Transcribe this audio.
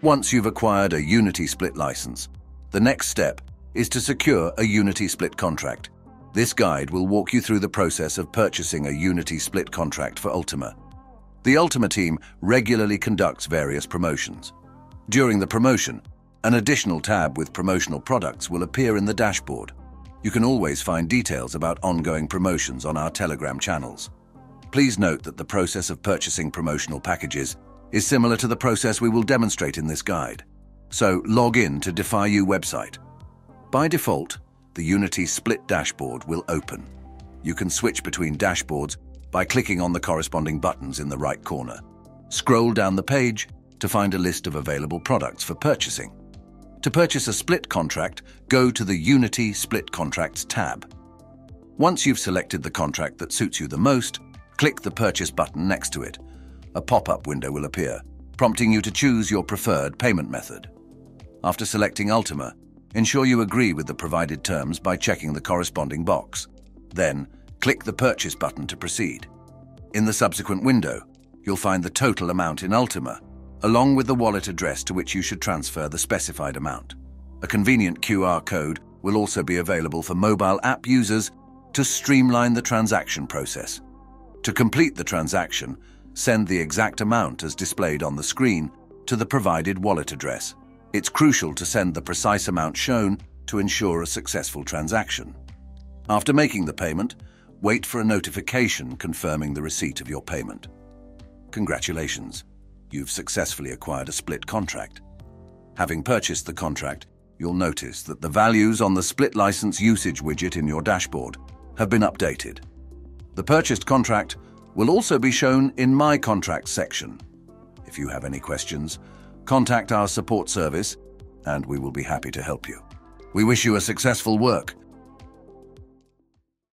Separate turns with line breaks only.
Once you've acquired a Unity Split license, the next step is to secure a Unity Split contract. This guide will walk you through the process of purchasing a Unity Split contract for Ultima. The Ultima team regularly conducts various promotions. During the promotion, an additional tab with promotional products will appear in the dashboard. You can always find details about ongoing promotions on our Telegram channels. Please note that the process of purchasing promotional packages is similar to the process we will demonstrate in this guide. So log in to DefiU website. By default, the Unity Split dashboard will open. You can switch between dashboards by clicking on the corresponding buttons in the right corner. Scroll down the page to find a list of available products for purchasing. To purchase a split contract, go to the Unity Split Contracts tab. Once you've selected the contract that suits you the most, click the Purchase button next to it. A pop-up window will appear, prompting you to choose your preferred payment method. After selecting Ultima, ensure you agree with the provided terms by checking the corresponding box. Then, click the Purchase button to proceed. In the subsequent window, you'll find the total amount in Ultima, along with the wallet address to which you should transfer the specified amount. A convenient QR code will also be available for mobile app users to streamline the transaction process. To complete the transaction, send the exact amount as displayed on the screen to the provided wallet address. It's crucial to send the precise amount shown to ensure a successful transaction. After making the payment, wait for a notification confirming the receipt of your payment. Congratulations, you've successfully acquired a split contract. Having purchased the contract, you'll notice that the values on the split license usage widget in your dashboard have been updated. The purchased contract will also be shown in My Contracts section. If you have any questions, contact our support service and we will be happy to help you. We wish you a successful work